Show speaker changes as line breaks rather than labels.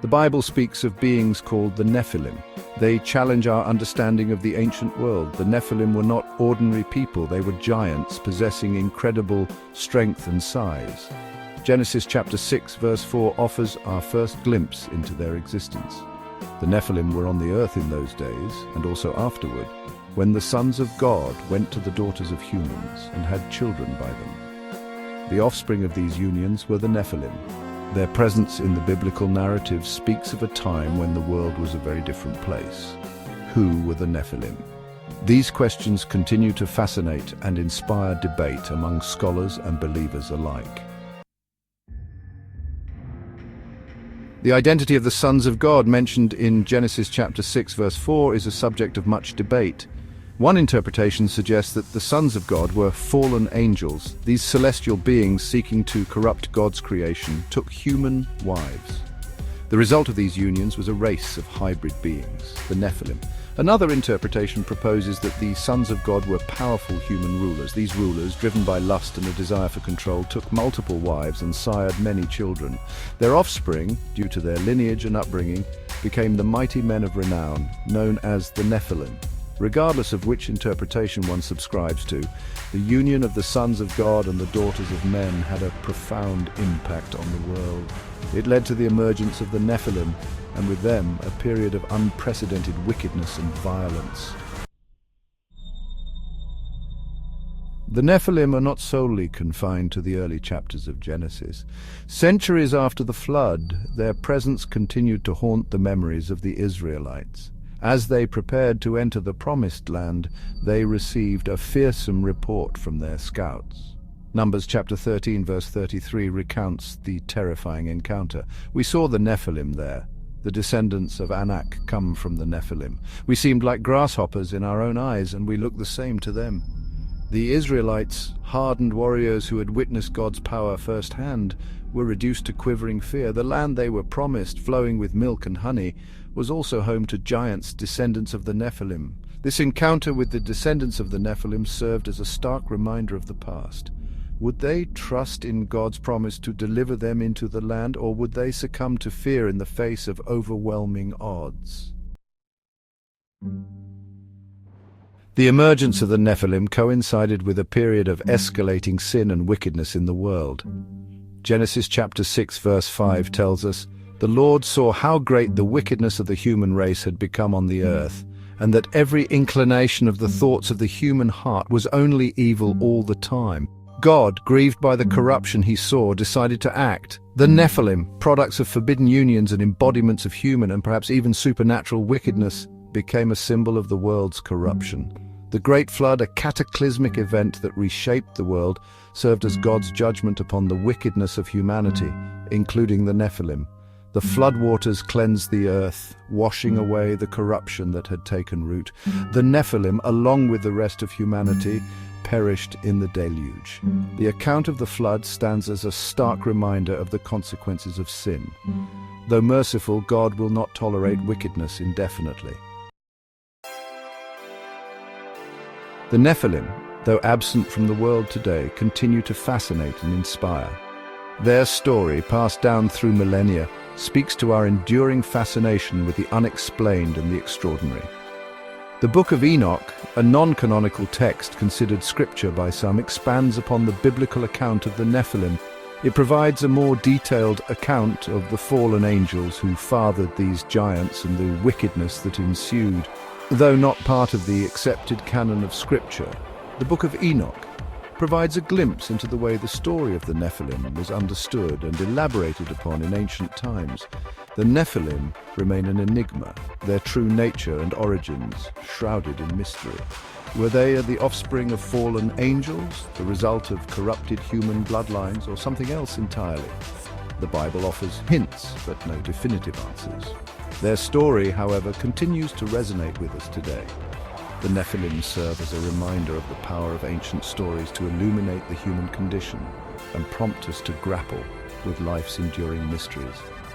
The Bible speaks of beings called the Nephilim. They challenge our understanding of the ancient world. The Nephilim were not ordinary people, they were giants possessing incredible strength and size. Genesis chapter 6 verse 4 offers our first glimpse into their existence. The Nephilim were on the earth in those days, and also afterward, when the sons of God went to the daughters of humans and had children by them. The offspring of these unions were the Nephilim. Their presence in the biblical narrative speaks of a time when the world was a very different place. Who were the Nephilim? These questions continue to fascinate and inspire debate among scholars and believers alike. The identity of the sons of God mentioned in Genesis chapter 6 verse 4 is a subject of much debate. One interpretation suggests that the sons of God were fallen angels. These celestial beings seeking to corrupt God's creation took human wives. The result of these unions was a race of hybrid beings, the Nephilim. Another interpretation proposes that the sons of God were powerful human rulers. These rulers, driven by lust and a desire for control, took multiple wives and sired many children. Their offspring, due to their lineage and upbringing, became the mighty men of renown, known as the Nephilim. Regardless of which interpretation one subscribes to, the union of the sons of God and the daughters of men had a profound impact on the world. It led to the emergence of the Nephilim, and with them, a period of unprecedented wickedness and violence. The Nephilim are not solely confined to the early chapters of Genesis. Centuries after the flood, their presence continued to haunt the memories of the Israelites. As they prepared to enter the Promised Land, they received a fearsome report from their scouts. Numbers chapter 13 verse 33 recounts the terrifying encounter. We saw the Nephilim there. The descendants of Anak come from the Nephilim. We seemed like grasshoppers in our own eyes, and we looked the same to them. The Israelites, hardened warriors who had witnessed God's power firsthand, were reduced to quivering fear. The land they were promised, flowing with milk and honey, was also home to giants, descendants of the Nephilim. This encounter with the descendants of the Nephilim served as a stark reminder of the past. Would they trust in God's promise to deliver them into the land, or would they succumb to fear in the face of overwhelming odds? The emergence of the Nephilim coincided with a period of escalating sin and wickedness in the world. Genesis chapter 6 verse 5 tells us, "The Lord saw how great the wickedness of the human race had become on the earth, and that every inclination of the thoughts of the human heart was only evil all the time." God, grieved by the corruption he saw, decided to act. The Nephilim, products of forbidden unions and embodiments of human and perhaps even supernatural wickedness, became a symbol of the world's corruption. The Great Flood, a cataclysmic event that reshaped the world, served as God's judgment upon the wickedness of humanity, including the Nephilim. The floodwaters cleansed the earth, washing away the corruption that had taken root. The Nephilim, along with the rest of humanity, perished in the deluge. The account of the flood stands as a stark reminder of the consequences of sin. Though merciful, God will not tolerate wickedness indefinitely. The Nephilim, though absent from the world today, continue to fascinate and inspire. Their story, passed down through millennia, speaks to our enduring fascination with the unexplained and the extraordinary. The Book of Enoch, a non-canonical text considered scripture by some, expands upon the biblical account of the Nephilim. It provides a more detailed account of the fallen angels who fathered these giants and the wickedness that ensued. Though not part of the accepted canon of scripture, the Book of Enoch provides a glimpse into the way the story of the Nephilim was understood and elaborated upon in ancient times. The Nephilim remain an enigma, their true nature and origins shrouded in mystery. Were they the offspring of fallen angels, the result of corrupted human bloodlines, or something else entirely? The Bible offers hints, but no definitive answers. Their story, however, continues to resonate with us today. The Nephilim serve as a reminder of the power of ancient stories to illuminate the human condition and prompt us to grapple with life's enduring mysteries.